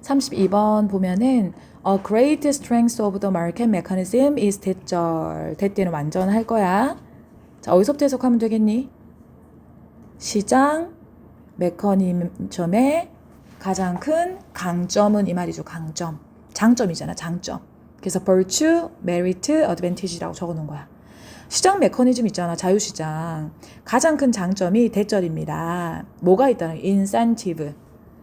32번 보면은 A great strength of the market mechanism is 대절. 대때는 완전 할 거야. 자, 어디서부터 해석하면 되겠니? 시장 메커니즘의 가장 큰 강점은 이 말이죠. 강점. 장점이잖아. 장점. 그래서 virtue, merit, advantage라고 적어놓은 거야. 시장 메커니즘 있잖아. 자유시장. 가장 큰 장점이 대절입니다. 뭐가 있다는 거야? 인센티브.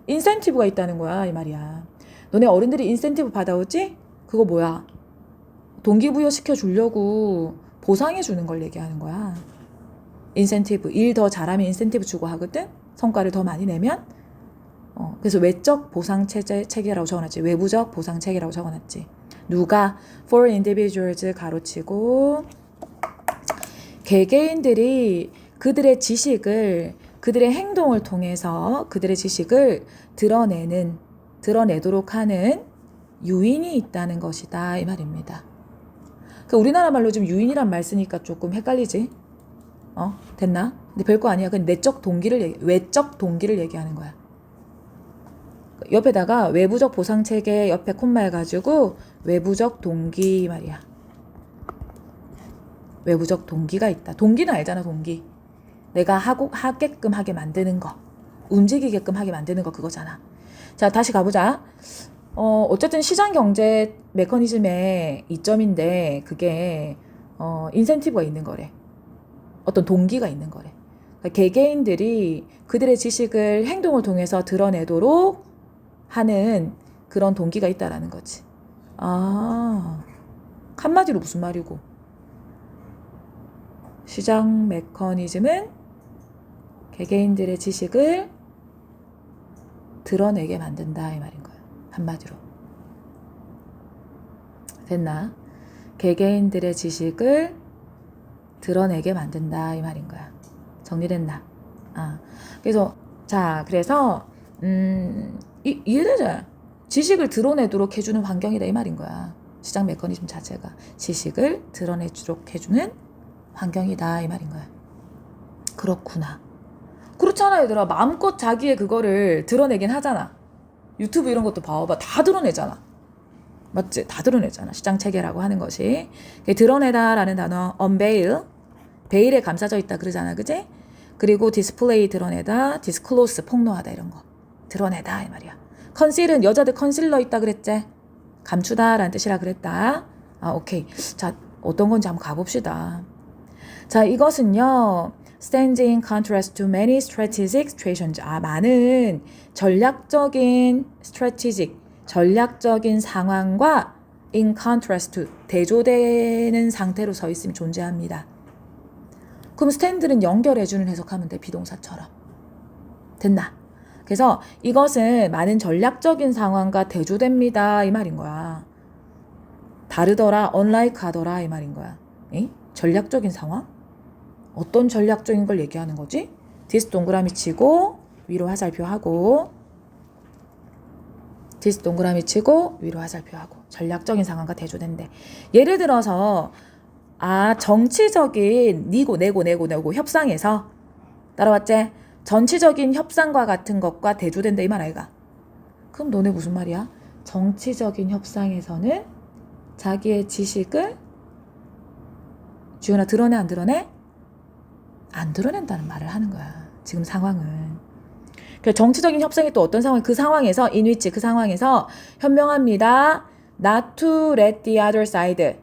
인센티브가 있다는 거야. 이 말이야. 너네 어른들이 인센티브 받아오지? 그거 뭐야? 동기부여 시켜주려고 보상해주는 걸 얘기하는 거야. 인센티브. 일 더 잘하면 인센티브 주고 하거든? 성과를 더 많이 내면? 그래서 외적 보상체계라고 적어놨지. 외부적 보상체계라고 적어놨지. 누가? For individuals 가로치고 개개인들이 그들의 지식을 그들의 행동을 통해서 그들의 지식을 드러내도록 하는 유인이 있다는 것이다 이 말입니다. 그러니까 우리나라 말로 지금 유인이란 말 쓰니까 조금 헷갈리지? 됐나? 근데 별거 아니야. 그냥 외적 동기를 얘기하는 거야. 옆에다가 외부적 보상체계 옆에 콤마 해가지고 외부적 동기 말이야. 외부적 동기가 있다. 동기는 알잖아. 동기. 내가 하게끔 하게 만드는 거. 움직이게끔 하게 만드는 거 그거잖아. 자, 다시 가보자. 어쨌든 시장 경제 메커니즘의 이점인데 그게 인센티브가 있는 거래. 어떤 동기가 있는 거래. 그러니까 개개인들이 그들의 지식을 행동을 통해서 드러내도록 하는 그런 동기가 있다라는 거지. 한마디로 무슨 말이고? 시장 메커니즘은 개개인들의 지식을 드러내게 만든다 이 말인 거야. 한마디로. 됐나? 개개인들의 지식을 드러내게 만든다 이 말인 거야. 정리됐나? 그래서 이해되죠? 지식을 드러내도록 해주는 환경이다 이 말인 거야. 시장 메커니즘 자체가 지식을 드러내도록 해주는 환경이다 이 말인 거야. 그렇구나. 그렇잖아 얘들아. 마음껏 자기의 그거를 드러내긴 하잖아. 유튜브 이런 것도 봐봐. 다 드러내잖아. 맞지? 다 드러내잖아. 시장 체계라고 하는 것이. 드러내다라는 단어 unveil. 베일에 감싸져 있다 그러잖아. 그지? 그리고 디스플레이 드러내다. 디스클로스 폭로하다 이런 거. 드러내다 이 말이야. 컨실은 여자들 컨실러 있다 그랬지? 감추다라는 뜻이라 그랬다. 오케이. 자, 어떤 건지 한번 가봅시다. 자, 이것은요. stands in contrast to many strategic situations. 많은 전략적인 상황과 in contrast to, 대조되는 상태로 서 있으면 존재합니다. 그럼 stand는 연결해주는 해석하면 돼, 비동사처럼. 됐나? 그래서 이것은 많은 전략적인 상황과 대조됩니다. 이 말인 거야. 다르더라, unlike 하더라 이 말인 거야. 전략적인 상황? 어떤 전략적인 걸 얘기하는 거지? this 동그라미 치고 위로 화살표 하고 this 동그라미 치고 위로 화살표 하고 전략적인 상황과 대조된대. 예를 들어서 정치적인 니고 내고 협상에서 따라왔지? 정치적인 협상과 같은 것과 대조된다 이 말 아이가? 그럼 너네 무슨 말이야? 정치적인 협상에서는 자기의 지식을 주연아 드러내 안 드러내? 안 드러낸다는 말을 하는 거야. 지금 상황은. 정치적인 협상이 또 어떤 상황? 그 상황에서 그 상황에서 현명합니다. Not to let the other side.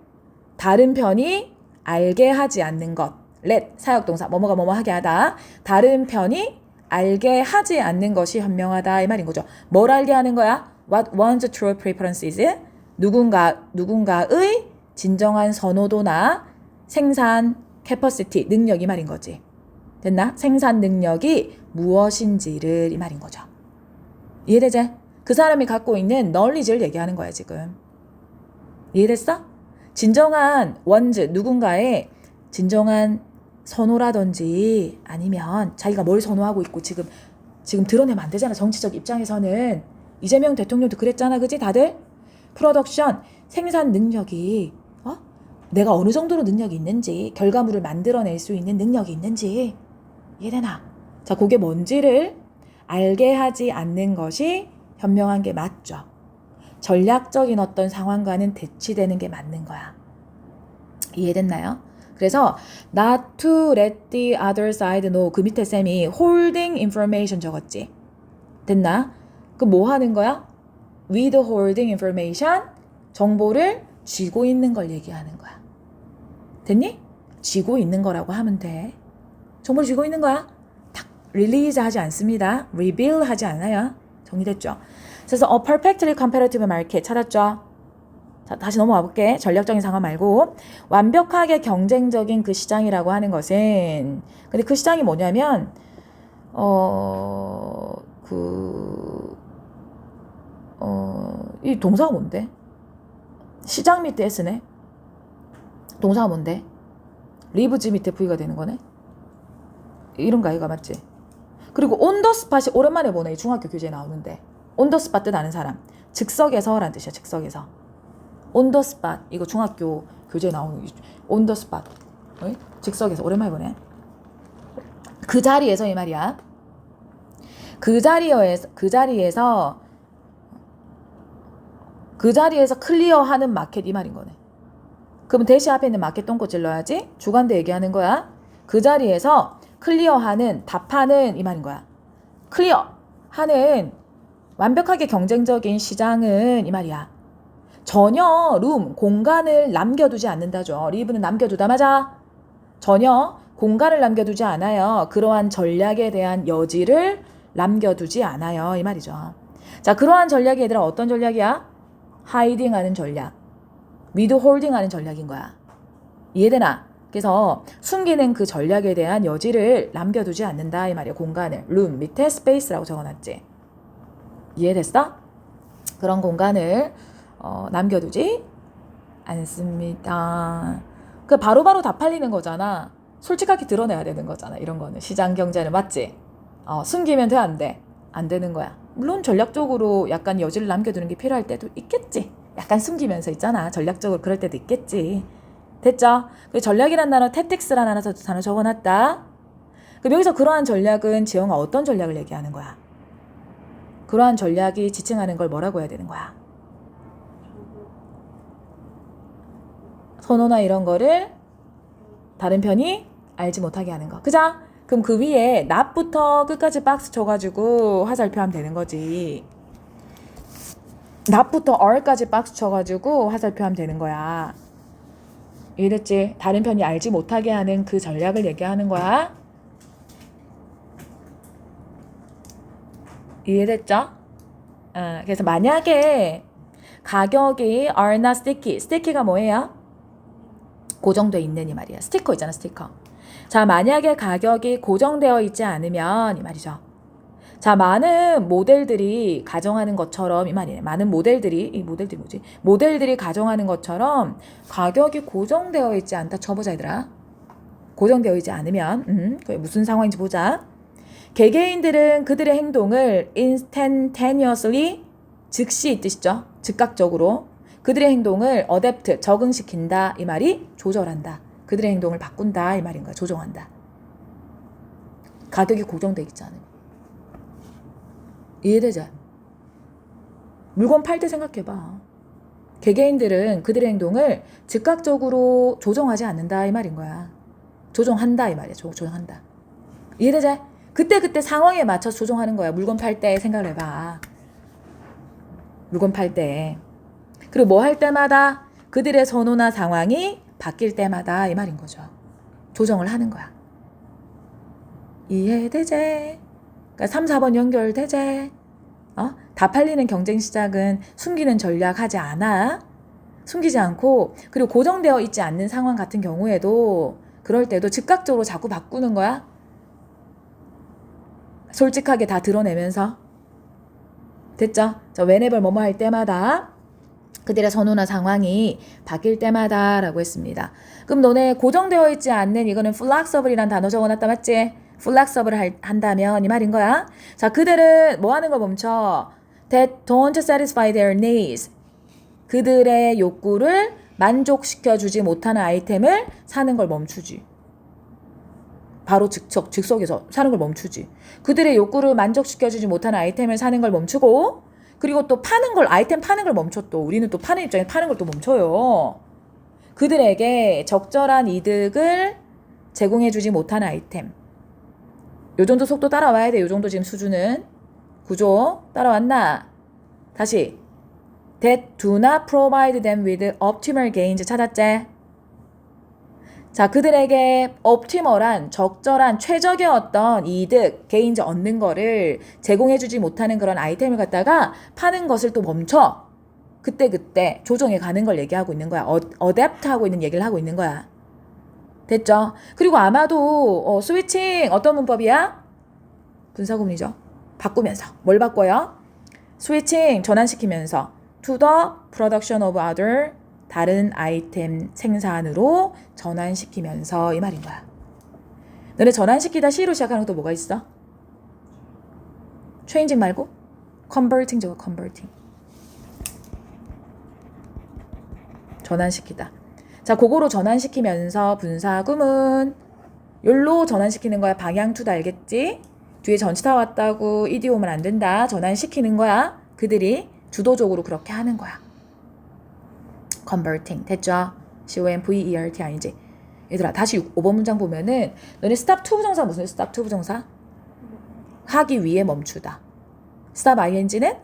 다른 편이 알게 하지 않는 것. let 사역동사 뭐뭐가 뭐뭐 하게 하다. 다른 편이 알게 하지 않는 것이 현명하다 이 말인 거죠. 뭘 알게 하는 거야? What one's true preference is? 누군가의 진정한 선호도나 생산 capacity, 능력 이 말인 거지. 됐나? 생산 능력이 무엇인지를 이 말인 거죠. 이해되지? 그 사람이 갖고 있는 knowledge를 얘기하는 거야 지금. 이해됐어? 진정한 one's, 누군가의 진정한 선호라든지 아니면 자기가 뭘 선호하고 있고 지금 드러내면 안 되잖아. 정치적 입장에서는. 이재명 대통령도 그랬잖아. 그지 다들? 프로덕션, 생산 능력이 내가 어느 정도로 능력이 있는지, 결과물을 만들어낼 수 있는 능력이 있는지. 이해되나? 자, 그게 뭔지를 알게 하지 않는 것이 현명한 게 맞죠. 전략적인 어떤 상황과는 대치되는 게 맞는 거야. 이해됐나요? 그래서 not to let the other side know. 그 밑에 쌤이 holding information 적었지. 됐나? 그 뭐 하는 거야? with holding information, 정보를 쥐고 있는 걸 얘기하는 거야. 됐니? 쥐고 있는 거라고 하면 돼. 정보를 쥐고 있는 거야. 딱 release 하지 않습니다. reveal 하지 않아요. 정리됐죠? 그래서 a perfectly competitive market 찾았죠? 자, 다시 넘어와 볼게. 전략적인 상황 말고 완벽하게 경쟁적인 그 시장이라고 하는 것은, 근데 그 시장이 뭐냐면 이 동사가 뭔데? 시장 밑에 S네. 동사가 뭔데? 리브즈 밑에 V가 되는 거네. 이런 거 아이가 맞지? 그리고 on the spot이 오랜만에 보네. 이 중학교 교재에 나오는데 on the spot 뜻 아는 사람. 즉석에서 라는 뜻이야. 즉석에서. on the spot. 이거 중학교 교재에 나오는 on the spot. 즉석에서 오랜만에 보네. 그 자리에서 이 말이야. 그 자리에서 클리어하는 마켓 이 말인 거네. 그러면 대시 앞에 있는 마켓 똥꼬 찔러야지. 주관대 얘기하는 거야. 그 자리에서 클리어하는, 답하는 이 말인 거야. 클리어하는 완벽하게 경쟁적인 시장은 이 말이야. 전혀 공간을 남겨두지 않는다죠. 리브는 남겨두다 맞아. 전혀 공간을 남겨두지 않아요. 그러한 전략에 대한 여지를 남겨두지 않아요. 이 말이죠. 자, 그러한 전략이 얘들아 어떤 전략이야? 하이딩 하는 전략. 위드 홀딩 하는 전략인 거야. 이해되나? 그래서 숨기는 그 전략에 대한 여지를 남겨두지 않는다 이 말이야. 공간을. room 밑에 space라고 적어놨지. 이해됐어? 그런 공간을 남겨두지 않습니다. 그 바로바로 다 팔리는 거잖아. 솔직하게 드러내야 되는 거잖아. 이런 거는 시장 경제는 맞지? 숨기면 돼 안 돼? 안 되는 거야. 물론 전략적으로 약간 여지를 남겨두는 게 필요할 때도 있겠지. 약간 숨기면서 있잖아. 전략적으로 그럴 때도 있겠지. 됐죠? 그 전략이란 단어, tactics라는 단어 적어놨다. 그럼 여기서 그러한 전략은 지영아 어떤 전략을 얘기하는 거야? 그러한 전략이 지칭하는 걸 뭐라고 해야 되는 거야? 선호나 이런 거를 다른 편이 알지 못하게 하는 거. 그죠? 그럼 그 위에 not부터 끝까지 박스 쳐가지고 화살표하면 되는 거지. not부터 or까지 박스 쳐가지고 화살표하면 되는 거야. 이해됐지? 다른 편이 알지 못하게 하는 그 전략을 얘기하는 거야. 이해됐죠? 그래서 만약에 가격이 are not sticky. sticky가 뭐예요? 고정되어 있는 이 말이야. 스티커 있잖아, 스티커. 자, 만약에 가격이 고정되어 있지 않으면 이 말이죠. 자, 많은 모델들이 가정하는 것처럼 이 말이네. 많은 모델들이, 이 모델들이 뭐지? 모델들이 가정하는 것처럼 가격이 고정되어 있지 않다 쳐보자, 얘들아. 고정되어 있지 않으면 그게 무슨 상황인지 보자. 개개인들은 그들의 행동을 instantaneously, 즉시 이 뜻이죠. 즉각적으로 그들의 행동을 adapt, 적응시킨다 이 말이 조절한다. 그들의 행동을 바꾼다 이 말인 거야. 조정한다. 가격이 고정되어 있지 않으면. 이해되죠? 물건 팔 때 생각해봐. 개개인들은 그들의 행동을 즉각적으로 조정하지 않는다 이 말인 거야. 조정한다 이 말이야. 조정한다. 이해되죠? 그때 상황에 맞춰서 조정하는 거야. 물건 팔 때 생각을 해봐. 물건 팔 때. 그리고 뭐 할 때마다 그들의 선호나 상황이 바뀔 때마다 이 말인 거죠. 조정을 하는 거야. 이해되제? 그러니까 3, 4번 연결되제? 다 팔리는 경쟁 시작은 숨기는 전략 하지 않아. 숨기지 않고, 그리고 고정되어 있지 않는 상황 같은 경우에도 그럴 때도 즉각적으로 자꾸 바꾸는 거야. 솔직하게 다 드러내면서. 됐죠? 자, whenever 뭐뭐 할 때마다 그들의 선호나 상황이 바뀔 때마다 라고 했습니다. 그럼 너네 고정되어 있지 않는 이거는 flexible이라는 단어 적어놨다 맞지? flexible 한다면 이 말인 거야. 자, 그들은 뭐 하는 거 멈춰? That don't satisfy their needs. 그들의 욕구를 만족시켜주지 못하는 아이템을 사는 걸 멈추지. 바로 즉석에서 사는 걸 멈추지. 그들의 욕구를 만족시켜주지 못하는 아이템을 사는 걸 멈추고 그리고 또 파는 걸, 아이템 파는 걸 멈춰. 또 우리는 또 파는 입장에 파는 걸 또 멈춰요. 그들에게 적절한 이득을 제공해주지 못한 아이템. 요 정도 속도 따라와야 돼. 요 정도 지금 수준은. 구조 따라왔나? 다시. That do not provide them with optimal gains. 찾았지? 자, 그들에게 옵티멀한, 적절한, 최적의 어떤 이득, 게인즈 얻는 거를 제공해주지 못하는 그런 아이템을 갖다가 파는 것을 또 멈춰. 그때 조정해 가는 걸 얘기하고 있는 거야. 어댑트하고 있는 얘기를 하고 있는 거야. 됐죠? 그리고 아마도 스위칭 어떤 문법이야? 분사구문이죠. 바꾸면서. 뭘 바꿔요? 스위칭 전환시키면서 to the production of other, 다른 아이템 생산으로 전환시키면서 이 말인 거야. 너네 전환시키다 C로 시작하는 것도 뭐가 있어? changing 말고 converting 저거 converting. 전환시키다. 자, 그거로 전환시키면서 분사구문. 욜로 전환시키는 거야. 방향 투다 알겠지? 뒤에 전치사 왔다고 이디오면 안 된다. 전환시키는 거야. 그들이 주도적으로 그렇게 하는 거야. converting. 됐죠? C-O-M-V-E-R-T 아니지? 얘들아, 다시 5번 문장 보면은 너네 stop to 부정사 무슨 stop to 부정사? 하기 위해 멈추다. stop ing는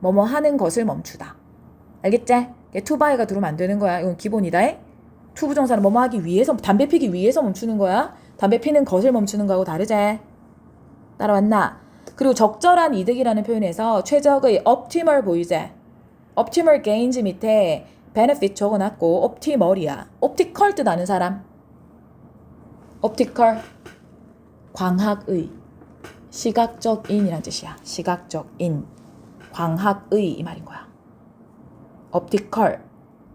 뭐뭐 하는 것을 멈추다. 알겠지? to by가 들어오면 안 되는 거야. 이건 기본이다. to 부정사는 뭐뭐 하기 위해서, 담배 피기 위해서 멈추는 거야. 담배 피는 것을 멈추는 거하고 다르지? 따라왔나? 그리고 적절한 이득이라는 표현에서 최적의 optimal 보이지? optimal gains 밑에 benefit 적어놨고 optimal이야. optical 뜻 아는 사람? optical 광학의, 시각적인이란 뜻이야. 시각적인, 광학의 이 말인 거야. optical.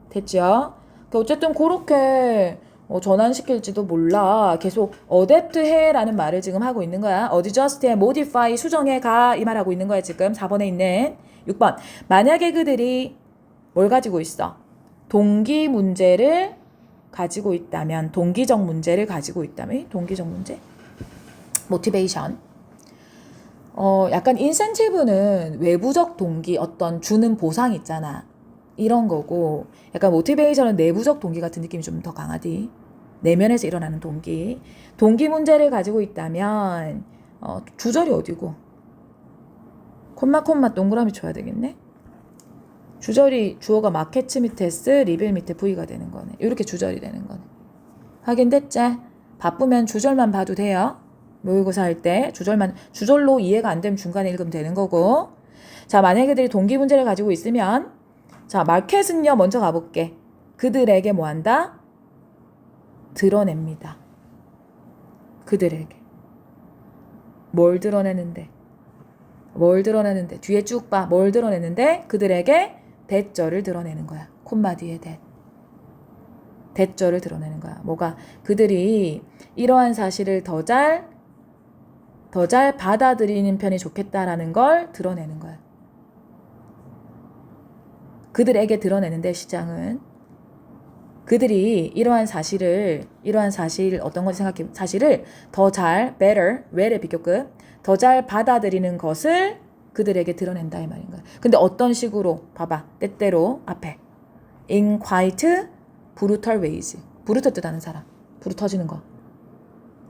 됐죠? 어쨌든 그렇게 전환시킬지도 몰라. 계속 adapt 해라는 말을 지금 하고 있는 거야. adjust 해, modify, 수정해 가 이 말하고 있는 거야. 지금 4번에 있는 6번. 만약에 그들이 뭘 가지고 있어? 동기 문제를 가지고 있다면, 동기적 문제를 가지고 있다면, 동기적 문제? motivation. 약간 인센티브는 외부적 동기, 어떤 주는 보상 있잖아. 이런 거고, 약간 모티베이션은 내부적 동기 같은 느낌이 좀 더 강하디. 내면에서 일어나는 동기. 동기 문제를 가지고 있다면 주절이 어디고? 콤마 동그라미 쳐야 되겠네. 주절이 주어가 마케츠 밑에 S, 리빌 밑에 V가 되는 거네. 이렇게 주절이 되는 거네. 확인됐지? 바쁘면 주절만 봐도 돼요. 모의고사 할 때 주절로 이해가 안 되면 중간에 읽으면 되는 거고. 자, 만약에 그들이 동기 문제를 가지고 있으면, 자, 마켓은요, 먼저 가볼게. 그들에게 뭐 한다? 드러냅니다. 그들에게. 뭘 드러내는데? 뒤에 쭉 봐. 뭘 드러내는데? 그들에게 대절을 드러내는 거야. 콤마 뒤에 대절을 드러내는 거야. 뭐가? 그들이 이러한 사실을 더 잘 받아들이는 편이 좋겠다라는 걸 드러내는 거야. 그들에게 드러내는데 시장은 그들이 이러한 사실 어떤 건지 생각해. 사실을 더 잘, better, well의 비교급, 더 잘 받아들이는 것을 그들에게 드러낸다 이 말인 거야. 근데 어떤 식으로? 봐봐. 때때로 앞에 in quite brutal ways. brutal 뜻하는 사람. 불이 터지는 거.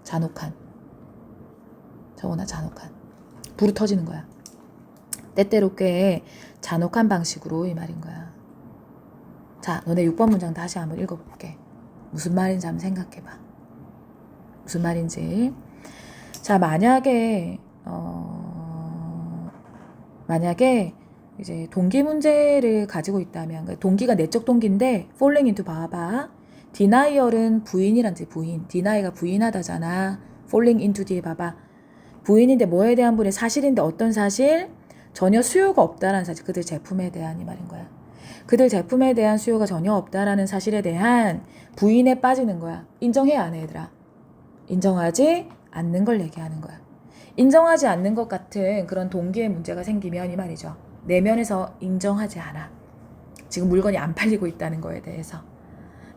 잔혹한. 저거나 잔혹한. 불이 터지는 거야. 때때로 꽤 잔혹한 방식으로 이 말인 거야. 자, 너네 6번 문장 다시 한번 읽어볼게. 무슨 말인지 한번 생각해봐. 무슨 말인지. 자, 만약에 이제 동기 문제를 가지고 있다면, 동기가 내적 동기인데 falling into 봐봐. denial은 부인이란 뜻, 부인. deny가 부인하다잖아. falling into 뒤에 봐봐. 부인인데 뭐에 대한 분의 사실인데 어떤 사실? 전혀 수요가 없다라는 사실. 그들 제품에 대한 이 말인 거야. 그들 제품에 대한 수요가 전혀 없다라는 사실에 대한 부인에 빠지는 거야. 인정해야 안 해, 얘들아. 인정하지 않는 걸 얘기하는 거야. 인정하지 않는 것 같은 그런 동기의 문제가 생기면 이 말이죠. 내면에서 인정하지 않아. 지금 물건이 안 팔리고 있다는 거에 대해서.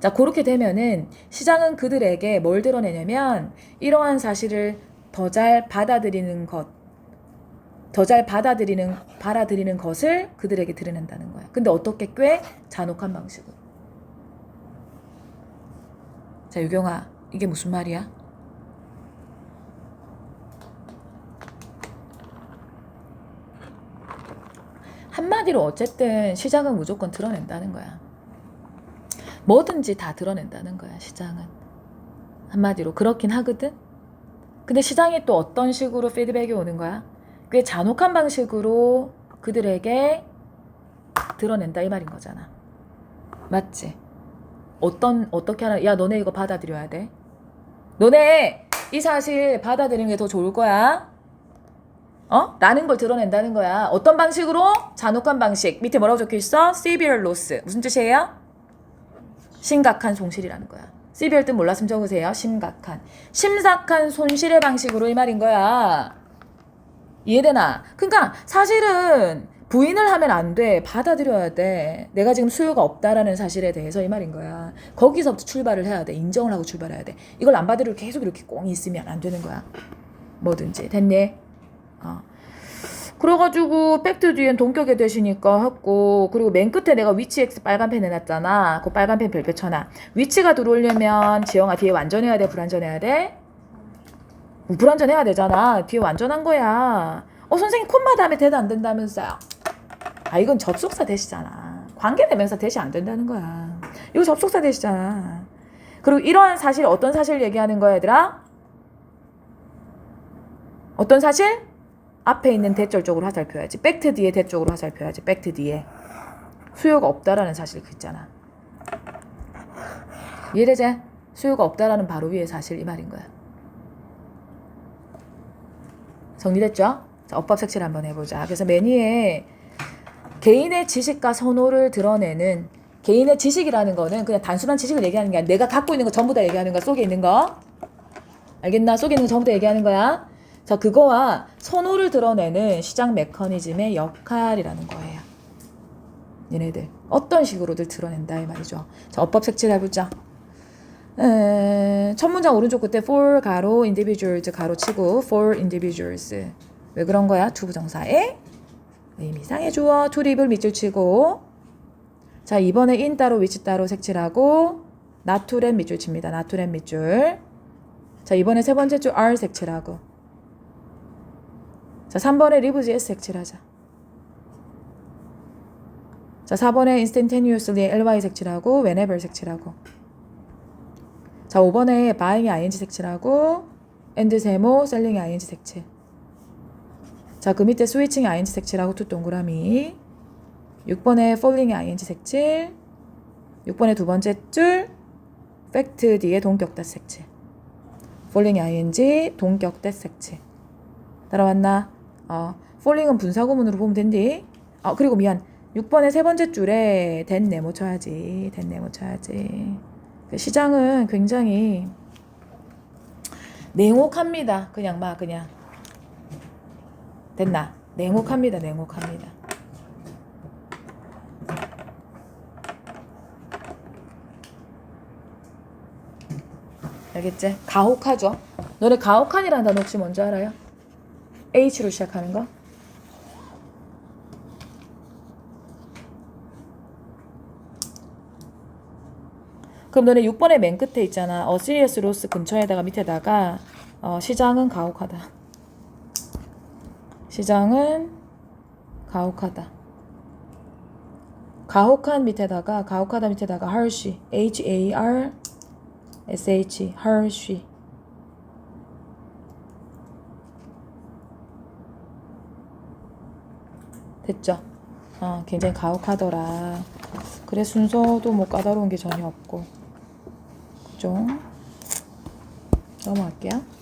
자, 그렇게 되면은 시장은 그들에게 뭘 드러내냐면 이러한 사실을 더 잘 받아들이는 것, 더 잘 받아들이는 것을 그들에게 드러낸다는 거야. 근데 어떻게 꽤 잔혹한 방식으로. 자, 유경아, 이게 무슨 말이야? 한마디로 어쨌든 시장은 무조건 드러낸다는 거야. 뭐든지 다 드러낸다는 거야, 시장은. 한마디로 그렇긴 하거든. 근데 시장이 또 어떤 식으로 피드백이 오는 거야? 꽤 잔혹한 방식으로 그들에게 드러낸다 이 말인 거잖아. 맞지? 어떻게 하나? 야, 너네 이거 받아들여야 돼. 너네 이 사실 받아들이는 게 더 좋을 거야. 라는 걸 드러낸다는 거야. 어떤 방식으로? 잔혹한 방식. 밑에 뭐라고 적혀있어? severe loss. 무슨 뜻이에요? 심각한 손실이라는 거야. severe 뜻 몰랐으면 적으세요. 심각한 손실의 방식으로 이 말인 거야. 이해되나? 그러니까 사실은 부인을 하면 안 돼. 받아들여야 돼. 내가 지금 수요가 없다라는 사실에 대해서 이 말인 거야. 거기서부터 출발을 해야 돼. 인정을 하고 출발해야 돼. 이걸 안 받아들이고 계속 이렇게 꽁 있으면 안 되는 거야. 뭐든지. 됐니? 그래가지고 팩트 뒤엔 동격에 되시니까 했고, 그리고 맨 끝에 내가 위치 X 빨간 펜 해놨잖아. 그 빨간 펜 별표 쳐놔. 위치가 들어오려면 지영아 뒤에 완전해야 돼? 불완전해야 돼? 불완전해야 되잖아. 뒤에 완전한 거야. 선생님 콤마 다음에 대도 안 된다면서요. 이건 접속사 대시잖아. 관계대명사 대시 안 된다는 거야. 이거 접속사 대시잖아. 그리고 이러한 사실 어떤 사실 얘기하는 거야 얘들아? 어떤 사실? 앞에 있는 대절적으로 화살표야지. 팩트 뒤에 대쪽으로 화살표야지. 팩트 뒤에. 수요가 없다라는 사실 그 있잖아. 이해되지? 수요가 없다라는 바로 위에 사실 이 말인 거야. 정리됐죠? 자, 어법 색칠 한번 해보자. 그래서 맨 위에 개인의 지식과 선호를 드러내는, 개인의 지식이라는 거는 그냥 단순한 지식을 얘기하는 게 아니라 내가 갖고 있는 거 전부 다 얘기하는 거야. 속에 있는 거. 알겠나? 속에 있는 거 전부 다 얘기하는 거야. 자, 그거와 선호를 드러내는 시장 메커니즘의 역할이라는 거예요. 얘네들 어떤 식으로들 드러낸다 이 말이죠. 자, 어법 색칠 해보자. 첫 문장 오른쪽 끝에 for 가로 individuals 가로 치고 for individuals. 왜 그런 거야? 투부정사에 의미상의 주어 투립을 밑줄 치고, 자, 이번에 in 따로 which 따로 색칠하고 not to란 밑줄 칩니다. not to란 밑줄. 자, 이번에 세 번째 줄 are 색칠하고, 자, 3번에 lives s 색칠하자. 자, 4번에 instantaneously ly 색칠하고 whenever 색칠하고, 자, 5번에 buying ing 색칠하고 and 세모 selling ing 색칠. 자, 그 밑에 switching ing 색칠하고 투 동그라미. 6번에 falling ing 색칠. 6번에 두 번째 줄 fact 뒤에 동격 that 색칠. falling ing 동격 that 색칠. 따라왔나? falling은 분사구문으로 보면 된디. 그리고 미안. 6번에 세 번째 줄에 then 네모 쳐야지. then 네모 쳐야지. 시장은 굉장히 냉혹합니다. 그냥 됐나? 냉혹합니다. 알겠지? 가혹하죠? 너네 가혹한이라는 단어 혹시 뭔지 알아요? H로 시작하는 거? 그럼 너네 6번에 맨 끝에 있잖아. serious loss 근처에다가 밑에다가 시장은 가혹하다. 시장은 가혹하다. 가혹한 밑에다가 가혹하다 밑에다가 harsh, H-A-R-S-H, harsh. 됐죠? 굉장히 가혹하더라. 그래, 순서도 뭐 까다로운 게 전혀 없고. 그죠? 넘어갈게요.